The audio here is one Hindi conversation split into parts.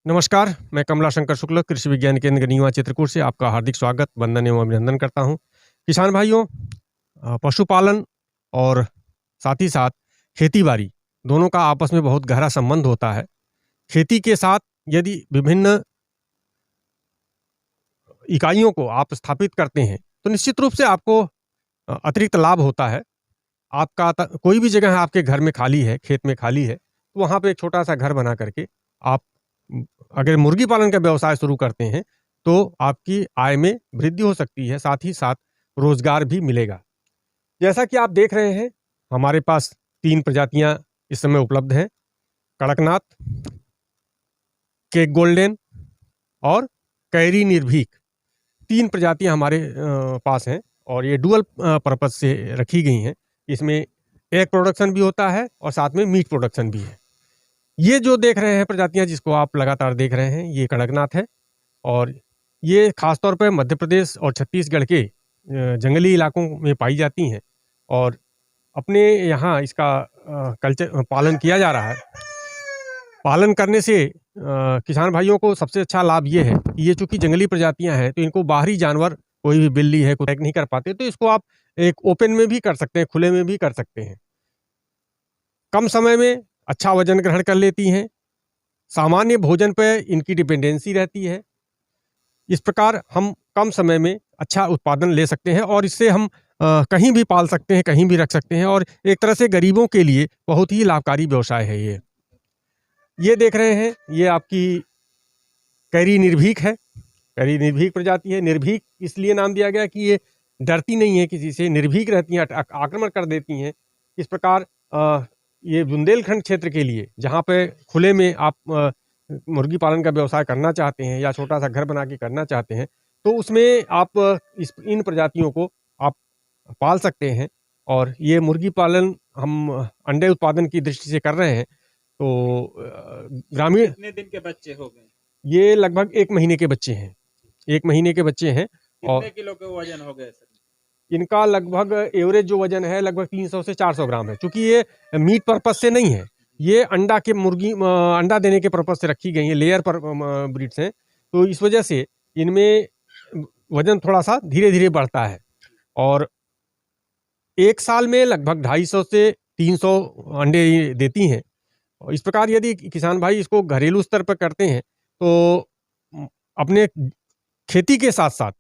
नमस्कार, मैं कमला शंकर शुक्ल, कृषि विज्ञान केंद्र गनीवा चित्रकूट से आपका हार्दिक स्वागत, वंदन एवं अभिनंदन करता हूँ। किसान भाइयों, पशुपालन और साथ ही साथ खेती-बाड़ी दोनों का आपस में बहुत गहरा संबंध होता है। खेती के साथ यदि विभिन्न इकाइयों को आप स्थापित करते हैं, तो निश्चित रूप से आपको अतिरिक्त लाभ होता है। आपका कोई भी जगह आपके घर में खाली है, खेत में खाली है, तो वहाँ पे एक छोटा-सा घर बना करके आप अगर मुर्गी पालन का व्यवसाय शुरू करते हैं, तो आपकी आय में वृद्धि हो सकती है, साथ ही साथ रोज़गार भी मिलेगा। जैसा कि आप देख रहे हैं, हमारे पास 3 प्रजातियाँ इस समय उपलब्ध हैं, कड़कनाथ, केक गोल्डन और कैरी निर्भीक। 3 प्रजातियाँ हमारे पास हैं और ये डुअल पर्पज़ से रखी गई हैं। इसमें एग प्रोडक्शन भी होता है और साथ में मीट प्रोडक्शन भी है। ये जो देख रहे हैं प्रजातियाँ जिसको आप लगातार देख रहे हैं, ये कड़कनाथ है और ये ख़ास तौर पे मध्य प्रदेश और छत्तीसगढ़ के जंगली इलाकों में पाई जाती हैं और अपने यहाँ इसका कल्चर पालन किया जा रहा है। पालन करने से किसान भाइयों को सबसे अच्छा लाभ ये है कि ये चूँकि जंगली प्रजातियाँ हैं, तो इनको बाहरी जानवर कोई भी बिल्ली है, कोई अटैक नहीं कर पाते, तो इसको आप एक ओपन में भी कर सकते हैं, खुले में भी कर सकते हैं। कम समय में अच्छा वज़न ग्रहण कर लेती हैं, सामान्य भोजन पे इनकी डिपेंडेंसी रहती है। इस प्रकार हम कम समय में अच्छा उत्पादन ले सकते हैं और इससे हम कहीं भी पाल सकते हैं, कहीं भी रख सकते हैं और एक तरह से गरीबों के लिए बहुत ही लाभकारी व्यवसाय है ये। ये देख रहे हैं, ये आपकी कैरी निर्भीक है। कैरी निर्भीक प्रजाति है। निर्भीक इसलिए नाम दिया गया कि ये डरती नहीं है किसी से, निर्भीक रहती हैं, आक्रमण कर देती हैं। इस प्रकार ये बुंदेलखंड क्षेत्र के लिए, जहाँ पे खुले में आप मुर्गी पालन का व्यवसाय करना चाहते हैं या छोटा-सा घर बना के करना चाहते हैं, तो उसमें आप इन प्रजातियों को आप पाल सकते हैं और ये मुर्गी पालन हम अंडे उत्पादन की दृष्टि से कर रहे हैं। तो ग्रामीण कितने दिन के बच्चे हो गए? ये लगभग 1 महीने के बच्चे हैं। 1 महीने के बच्चे हैं और कितने किलो के वजन हो गए सर? इनका लगभग एवरेज जो वज़न है लगभग 300 से 400 ग्राम है। चूँकि ये मीट पर्पज़ से नहीं है, ये अंडा के अंडा देने के पर्पज़ से रखी गई हैं, लेयर पर ब्रीड्स हैं। तो इस वजह से इनमें वज़न थोड़ा-सा धीरे-धीरे बढ़ता है और 1 साल में लगभग 250 से 300 अंडे ये देती हैं। और इस प्रकार यदि किसान भाई इसको घरेलू स्तर पर करते हैं, तो अपने खेती के साथ-साथ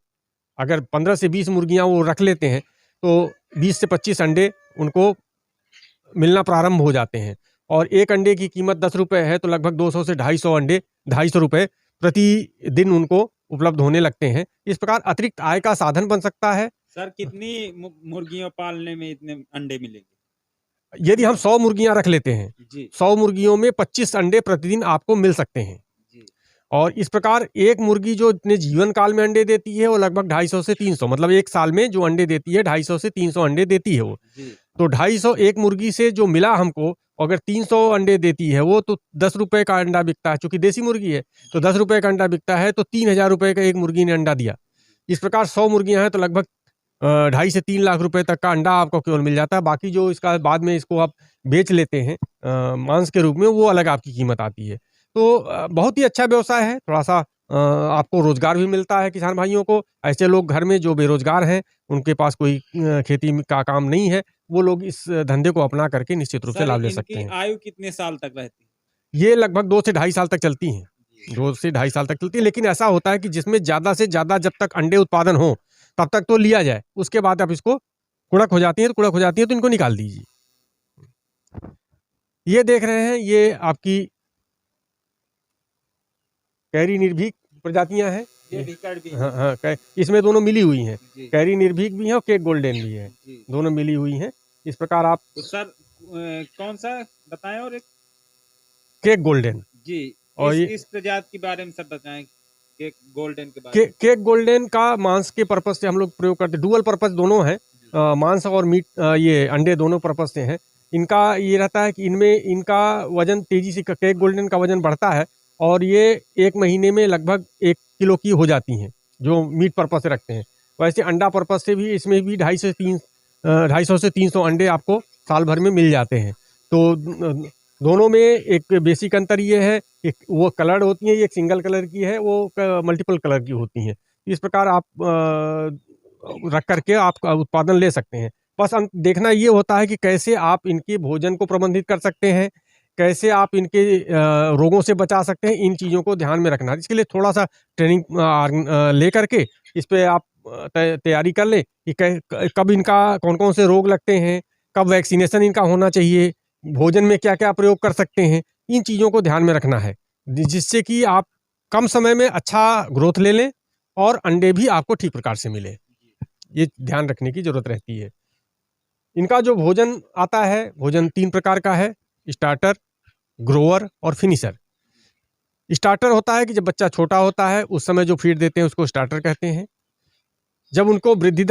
अगर 15 से 20 मुर्गियाँ वो रख लेते हैं, तो 20 से 25 अंडे उनको मिलना प्रारंभ हो जाते हैं और एक अंडे की कीमत ₹10 है, तो लगभग 200 से 250 अंडे ₹250 प्रतिदिन उनको उपलब्ध होने लगते हैं। इस प्रकार अतिरिक्त आय का साधन बन सकता है। सर कितनी मुर्गियों पालने में इतने अंडे मिलेंगे? यदि हम 100 मुर्गियाँ रख लेते हैं, जी 100 मुर्गियों में 25 अंडे प्रतिदिन आपको मिल सकते हैं। जी और इस प्रकार एक मुर्गी जो इतने जीवन काल में अंडे देती है, वो लगभग 250 से 300, मतलब 1 साल में जो अंडे देती है, 250 से 300 अंडे देती है वो। जी तो 250 एक मुर्गी से जो मिला हमको, अगर 300 अंडे देती है वो, तो ₹10 का अंडा बिकता है। चूँकि देसी मुर्गी है, तो ₹10 का अंडा बिकता है, तो ₹3000 का एक मुर्गी ने अंडा दिया। इस प्रकार 100 मुर्गियाँ हैं, तो लगभग 2.5 से 3 लाख रुपए तक का अंडा आपको केवल मिल जाता है। बाकी जो इसका बाद में इसको आप बेच लेते हैं मांस के रूप में, वो अलग आपकी कीमत आती है। तो बहुत ही अच्छा व्यवसाय है। थोड़ा-सा आपको रोज़गार भी मिलता है किसान भाइयों को। ऐसे लोग घर में जो बेरोज़गार हैं, उनके पास कोई खेती का काम नहीं है, वो लोग इस धंधे को अपना करके निश्चित रूप से सर लाभ ले सकते इनकी हैं। आयु कितने साल तक रहती ये लगभग 2 से ढाई साल तक चलती हैं। है? 2 से ढाई साल तक चलती है, लेकिन ऐसा होता है कि जिसमें ज़्यादा से ज़्यादा जब तक अंडे उत्पादन हो, तब तक तो लिया जाए। उसके बाद आप इसको कुड़क हो जाती है, तो इनको निकाल दीजिए। ये देख रहे हैं, ये आपकी कैरी निर्भीक प्रजातियाँ हैं। ये विकट भी हाँ, है। हाँ, इसमें दोनों मिली हुई हैं। जी कैरी निर्भीक भी है और केक गोल्डन भी है। जी दोनों मिली हुई हैं। इस प्रकार आप तो सर कौन सा बताएं और एक केक गोल्डन जी और ये इस प्रजाति के बारे में सब बताएं कि गोल्डन के बारे में। केक गोल्डन का मांस के पर्पज़ से हम लोग प्रयोग करते हैं। डुअल पर्पज़ दोनों है। मांस और मीट ये अंडे दोनों पर्पज़ से हैं। इनका ये रहता है कि इनमें इनका वज़न तेज़ी से केक गोल्डन का वज़न बढ़ता है और ये 1 महीने में लगभग 1 किलो की हो जाती हैं, जो मीट पर्पज़ से रखते हैं। वैसे अंडा पर्पज़ से भी इसमें भी 250 से 300 अंडे आपको साल भर में मिल जाते हैं। तो दोनों में एक बेसिक अंतर ये है कि वो कलर्ड होती हैं, ये एक सिंगल कलर की है, वो मल्टीपल कलर की होती हैं। इस प्रकार आप रख करके आप उत्पादन ले सकते हैं। बस देखना ये होता है कि कैसे आप इनके भोजन को प्रबंधित कर सकते हैं, कैसे आप इनके रोगों से बचा सकते हैं, इन चीज़ों को ध्यान में रखना है। इसके लिए थोड़ा-सा ट्रेनिंग ले करके इस पे आप तैयारी कर लें कि कब इनका कौन-कौन से रोग लगते हैं, कब वैक्सीनेशन इनका होना चाहिए, भोजन में क्या-क्या प्रयोग कर सकते हैं, इन चीज़ों को ध्यान में रखना है। जिससे कि आप कम समय में अच्छा ग्रोथ ले लें और अंडे भी आपको ठीक प्रकार से मिलें। ये ध्यान रखने की ज़रूरत रहती है। इनका जो भोजन आता है, भोजन 3 प्रकार का है, स्टार्टर, ग्रोवर और फिनिशर। स्टार्टर होता है कि जब बच्चा छोटा होता है, उस समय जो फीड देते हैं उसको स्टार्टर कहते हैं। जब उनको वृद्धि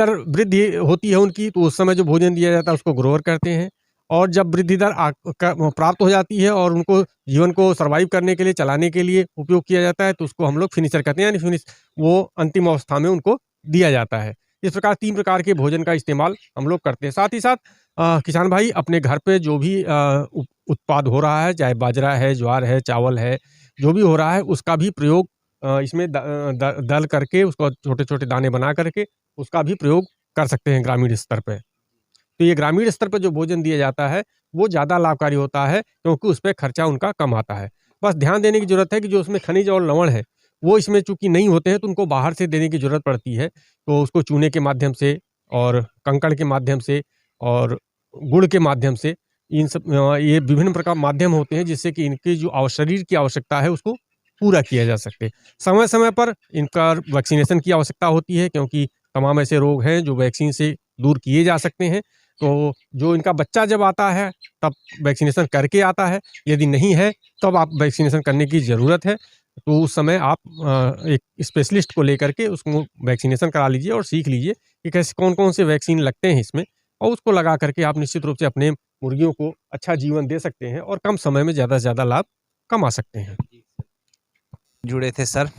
होती है उनकी, तो उस समय जो भोजन दिया जाता है उसको ग्रोवर कहते हैं। और जब वृद्धि दर प्राप्त हो जाती है और उनको जीवन को सर्वाइव करने के लिए, चलाने के लिए उपयोग किया जाता है, तो उसको हम लोग फिनिशर कहते हैं, यानी वो अंतिम अवस्था में उनको दिया जाता है। इस प्रकार 3 प्रकार के भोजन का इस्तेमाल हम लोग करते हैं। साथ ही साथ किसान भाई अपने घर पे जो भी उत्पाद हो रहा है, चाहे बाजरा है, ज्वार है, चावल है, जो भी हो रहा है उसका भी प्रयोग इसमें दल करके उसको छोटे-छोटे दाने बना करके उसका भी प्रयोग कर सकते हैं ग्रामीण स्तर पे। तो ये ग्रामीण स्तर पे जो भोजन दिया जाता है, वो ज़्यादा लाभकारी होता है क्योंकि उसपे खर्चा उनका कम आता है। बस ध्यान देने की ज़रूरत है कि जो उसमें खनिज और लवण है, वो इसमें चूँकि नहीं होते हैं तो उनको बाहर से देने की ज़रूरत पड़ती है। तो उसको चूने के माध्यम से और कंकड़ के माध्यम से और गुड़ के माध्यम से ये विभिन्न प्रकार माध्यम होते हैं जिससे कि इनकी जो शरीर की आवश्यकता है उसको पूरा किया जा सके। समय-समय पर इनका वैक्सीनेशन की आवश्यकता होती है क्योंकि तमाम ऐसे रोग हैं जो वैक्सीन से दूर किए जा सकते हैं। तो जो इनका बच्चा जब आता है तब वैक्सीनेशन करके आता है, यदि नहीं है तब आप वैक्सीनेशन करने की ज़रूरत है। तो उस समय आप एक स्पेशलिस्ट को लेकर के उसको वैक्सीनेशन करा लीजिए और सीख लीजिए कि कैसे कौन-कौन से वैक्सीन लगते हैं इसमें और उसको लगा करके आप निश्चित रूप से अपने मुर्गियों को अच्छा जीवन दे सकते हैं और कम समय में ज़्यादा से ज़्यादा लाभ कमा सकते हैं। जुड़े थे सर,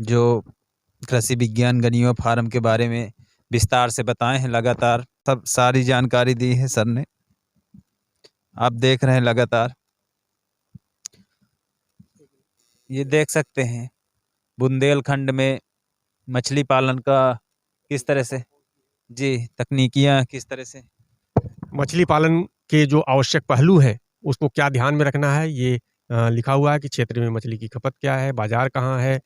जो कृषि विज्ञान गनियो फार्म के बारे में विस्तार से बताए हैं, लगातार सब सारी जानकारी दी है सर ने। आप देख रहे हैं लगातार, ये देख सकते हैं बुंदेलखंड में मछली पालन का किस तरह से जी तकनीकियाँ किस तरह से मछली पालन के जो आवश्यक पहलू हैं, उसको क्या ध्यान में रखना है, ये लिखा हुआ है कि क्षेत्र में मछली की खपत क्या है, बाज़ार कहाँ है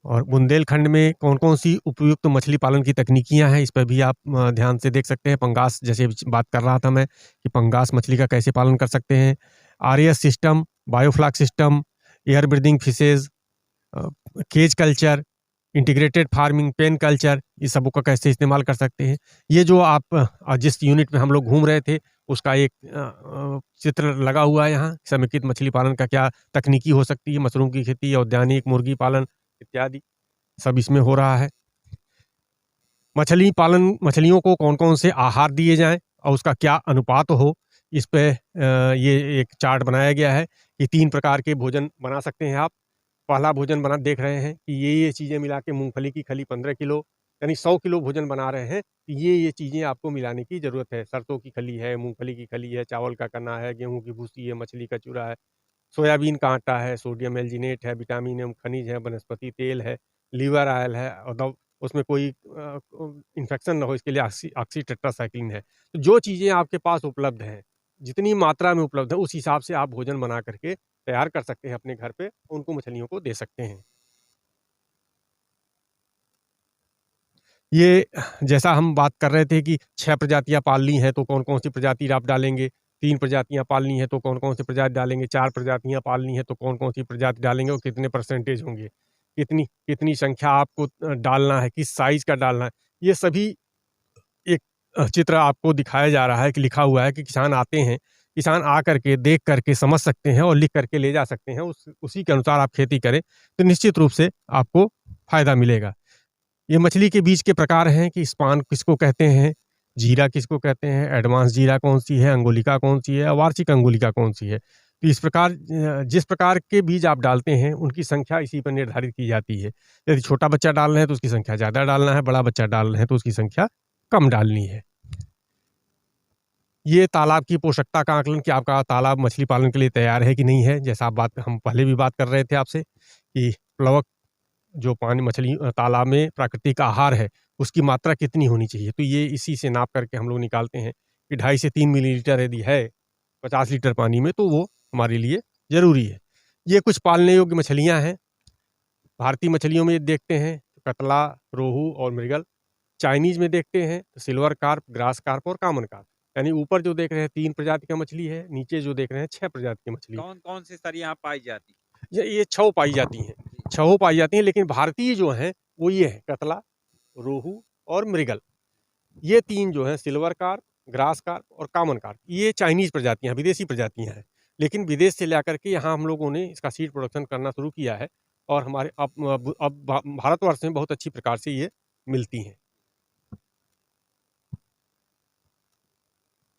और बुंदेलखंड में कौन-कौन सी उपयुक्त मछली पालन की तकनीकियाँ हैं, इस पे भी आप ध्यान से देख सकते हैं। पंगास जैसे बात कर रहा था मैं कि पंगास मछली का कैसे पालन कर सकते हैं। RAS system, biofloc system, air breathing fishes, cage culture, integrated farming, pen culture, ये सबों का कैसे इस्तेमाल कर सकते हैं। ये जो आप जिस यूनिट में हम लोग घूम रहे थे, उसका एक चित्र लगा हुआ है यहाँ, समेकित मछली पालन का क्या तकनीकी हो सकती है, मशरूम की खेती, औद्यानिक मुर्गी पालन इत्यादि, सब इसमें हो रहा है। मछली पालन मछलियों को कौन-कौन से आहार दिए जाएँ और उसका क्या अनुपात हो, इस पे ये एक चार्ट बनाया गया है कि 3 प्रकार के भोजन बना सकते हैं आप। पहला भोजन बना देख रहे हैं कि ये चीज़ें मिला के मूँगफली की खली 15 किलो यानी 100 किलो भोजन बना रहे हैं, तो ये चीज़ें आपको मिलाने की ज़रूरत है। सरसों की खली है, मूँगफली की खली है, चावल का कना है, गेहूँ की भूसी है, मछली का चूरा है, सोयाबीन का आटा है, सोडियम एल्जिनेट है, विटामिन एवं खनिज है, वनस्पति तेल है, लीवर ऑयल है और उसमें कोई इन्फेक्शन ना हो इसके लिए ऑक्सी टेट्रासाइक्लिन है। तो जो चीज़ें आपके पास उपलब्ध हैं, जितनी मात्रा में उपलब्ध है उस हिसाब से आप भोजन बना करके तैयार कर सकते हैं अपने घर पे, उनको मछलियों को दे सकते हैं। ये जैसा हम बात कर रहे थे कि 6 प्रजातियाँ पालनी है तो कौन-कौन सी प्रजाति आप डालेंगे, 3 प्रजातियाँ पालनी है तो कौन-कौन सी प्रजाति डालेंगे, 4 प्रजातियाँ पालनी है तो कौन-कौन सी प्रजाति डालेंगे और कितने परसेंटेज होंगे, कितनी कितनी संख्या आपको डालना है, किस साइज़ का डालना है, ये सभी एक चित्र आपको दिखाया जा रहा है कि लिखा हुआ है कि किसान आते हैं, किसान आ करके, देख करके समझ सकते हैं और लिख करके ले जा सकते हैं, उसी के अनुसार आप खेती करें, तो निश्चित रूप से आपको फ़ायदा मिलेगा। ये मछली के बीज के प्रकार हैं कि स्पान किसको कहते हैं, जीरा किसको कहते हैं, एडवांस जीरा कौन-सी है, अंगुलिका कौन-सी है, वार्षिक अंगुलिका कौन-सी है। तो इस प्रकार जिस प्रकार के बीज आप डालते हैं, उनकी संख्या इसी पर निर्धारित की जाती है। यदि छोटा बच्चा डाल रहे हैं तो उसकी संख्या ज़्यादा डालना है, बड़ा बच्चा डाल रहे हैं तो उसकी संख्या कम डालनी है। ये तालाब की पोषकता का आकलन कि आपका तालाब मछली पालन के लिए तैयार है कि नहीं है। जैसा हम पहले भी बात कर रहे थे आपसे कि प्लवक जो पानी मछली तालाब में प्राकृतिक आहार है, उसकी मात्रा कितनी होनी चाहिए। तो ये इसी से नाप करके हम लोग निकालते हैं कि 2.5 से 3 मिलीलीटर यदि है 50 लीटर पानी में, तो वो हमारे लिए ज़रूरी है। ये कुछ पालने योग्य मछलियाँ हैं। भारतीय मछलियों में देखते हैं तो कतला, रोहू और मृगल। चाइनीज़ में देखते हैं तो सिल्वर कार्प, ग्रास कार्प और कॉमन कार्प। यानी ऊपर जो देख रहे हैं 3 प्रजाति का मछली है, नीचे जो देख रहे हैं 6 प्रजाति की मछली है। कौन-कौन से सर यहाँ पाई जाती? ये 6 पाई जाती हैं, 6 पाई जाती हैं, लेकिन भारतीय जो हैं वो ये हैं कतला, रोहू और मृगल। ये 3 जो हैं सिल्वर कार्प, ग्रास कार्प और कॉमन कार्प, ये चाइनीज़ प्रजातियाँ, विदेशी प्रजातियाँ हैं। लेकिन विदेश से लाकर के यहाँ हम लोगों ने इसका सीड प्रोडक्शन करना शुरू किया है और हमारे अब भारतवर्ष में बहुत अच्छी प्रकार से ये मिलती हैं।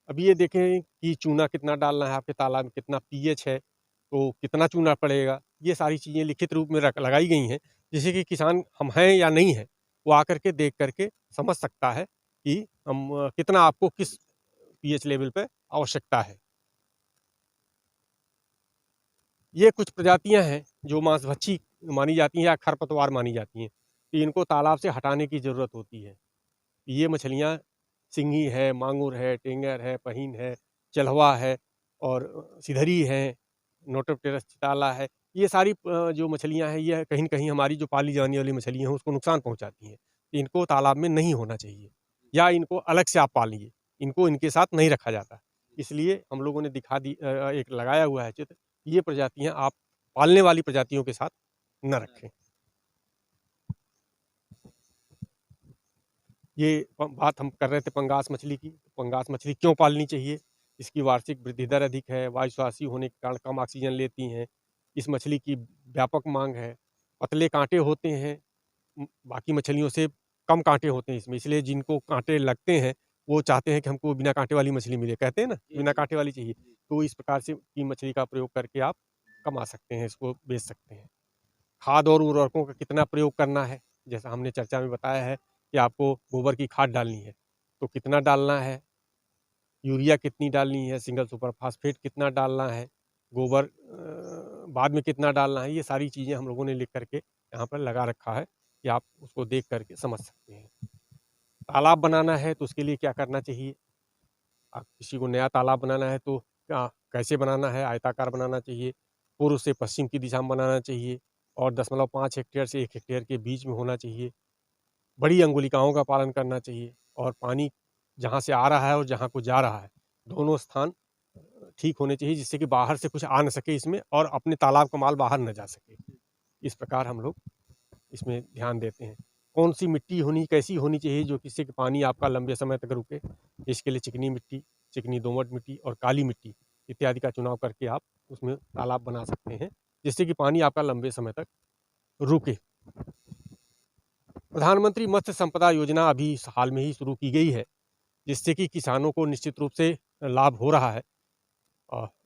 अब ये देखें कि चूना कितना डालना है, आपके तालाब में कितना पीएच है, तो कितना चूना पड़ेगा। ये सारी चीज़ें लिखित रूप में लगाई गई हैं, जिससे कि किसान हम हैं या नहीं हैं, वो आकर के देख करके समझ सकता है कि हम कितना आपको किस पीएच लेवल पे आवश्यकता है। ये कुछ प्रजातियां हैं जो मांसभक्षी मानी जाती हैं या खरपतवार मानी जाती हैं, तो इनको तालाब से हटाने की ज़रूरत होती है। ये मछलियाँ सिंघी है, मांगुर है, टेंगर है, पहिन है, चलवा है और सिधरी है, नोटोप्टेरस चिताला है। ये सारी जो मछलियाँ हैं, ये कहीं न कहीं हमारी जो पाली जाने वाली मछलियाँ हैं, उसको नुकसान पहुँचाती हैं। इनको तालाब में नहीं होना चाहिए या इनको अलग से आप पालिए, इनको इनके साथ नहीं रखा जाता। इसलिए हम लोगों ने एक लगाया हुआ है चित्र, ये प्रजातियाँ आप पालने वाली प्रजातियों के साथ न रखें। ये बात हम कर रहे थे पंगास मछली की। पंगास मछली क्यों पालनी चाहिए? इसकी वार्षिक वृद्धि दर अधिक है, वायुश्वासी होने के कारण कम ऑक्सीजन लेती हैं। इस मछली की व्यापक मांग है। पतले काँटे होते हैं, बाकी मछलियों से कम काँटे होते हैं इसमें, इसलिए जिनको काँटे लगते हैं, वो चाहते हैं कि हमको बिना काँटे वाली मछली मिले। कहते हैं ना, बिना काँटे वाली चाहिए। तो इस प्रकार से की मछली का प्रयोग करके आप कमा सकते हैं, इसको बेच सकते हैं। खाद और उर्वरकों का कितना प्रयोग करना है, जैसा हमने चर्चा में बताया है कि आपको गोबर की खाद डालनी है, तो कितना डालना है, यूरिया कितनी डालनी है, सिंगल सुपर फास्फेट कितना डालना है, गोबर बाद में कितना डालना है, ये सारी चीज़ें हम लोगों ने लिख करके यहाँ पर लगा रखा है कि आप उसको देख करके समझ सकते हैं। तालाब बनाना है तो उसके लिए क्या करना चाहिए? किसी को नया तालाब बनाना है तो कैसे बनाना है? आयताकार बनाना चाहिए, पूर्व से पश्चिम की दिशा में बनाना चाहिए और 0.5 हेक्टेयर से 1 हेक्टेयर के बीच में होना चाहिए। बड़ी अंगुलिकाओं का पालन करना चाहिए और पानी जहाँ से आ रहा है और जहाँ को जा रहा है, दोनों स्थान ठीक होने चाहिए, जिससे कि बाहर से कुछ आ न सके इसमें और अपने तालाब का माल बाहर न जा सके। इस प्रकार हम लोग इसमें ध्यान देते हैं। कौन-सी मिट्टी कैसी होनी चाहिए जो जिससे कि पानी आपका लंबे समय तक रुके। इसके लिए चिकनी मिट्टी, चिकनी दोमट मिट्टी और काली मिट्टी इत्यादि का चुनाव करके आप उसमें तालाब बना सकते हैं, जिससे कि पानी आपका लंबे समय तक रुके। प्रधानमंत्री मत्स्य संपदा योजना अभी हाल में ही शुरू की गई है, जिससे कि किसानों को निश्चित रूप से लाभ हो रहा है।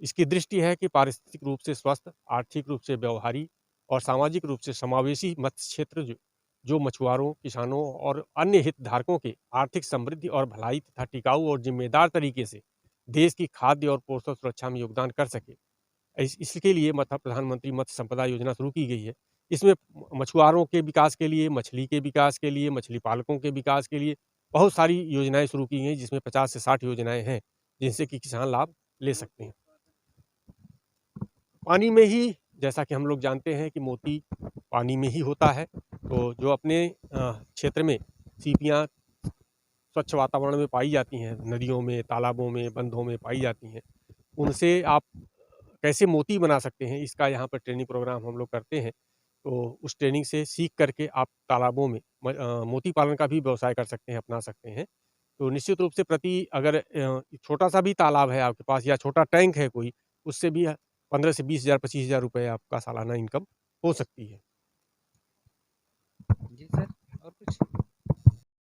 इसकी दृष्टि है कि पारिस्थितिक रूप से स्वस्थ, आर्थिक रूप से व्यवहारी और सामाजिक रूप से समावेशी मत्स्य क्षेत्र जो मछुआरों, किसानों और अन्य हितधारकों के आर्थिक समृद्धि और भलाई तथा टिकाऊ और जिम्मेदार तरीके से देश की खाद्य और पोषण सुरक्षा में योगदान कर सके। इसके लिए प्रधानमंत्री मत्स्य संपदा योजना शुरू की गई है। इसमें मछुआरों के विकास के लिए, मछली के विकास के लिए, मछली पालकों के विकास के लिए बहुत सारी योजनाएँ शुरू की गई हैं, जिसमें 50 से 60 योजनाएँ हैं, जिनसे कि किसान लाभ ले सकते हैं। पानी में ही जैसा कि हम लोग जानते हैं कि मोती पानी में ही होता है, तो जो अपने क्षेत्र में सीपियाँ स्वच्छ वातावरण में पाई जाती हैं, नदियों में, तालाबों में, बंधों में पाई जाती हैं, उनसे आप कैसे मोती बना सकते हैं, इसका यहाँ पर ट्रेनिंग प्रोग्राम हम लोग करते हैं। तो उस ट्रेनिंग से सीख करके आप तालाबों में मोती पालन का भी व्यवसाय कर सकते हैं, अपना सकते हैं। तो निश्चित रूप से अगर छोटा-सा भी तालाब है आपके पास या छोटा टैंक है कोई, उससे भी 15 से 20,000 25,000 रुपए आपका सालाना इनकम हो सकती है। जी सर, और कुछ?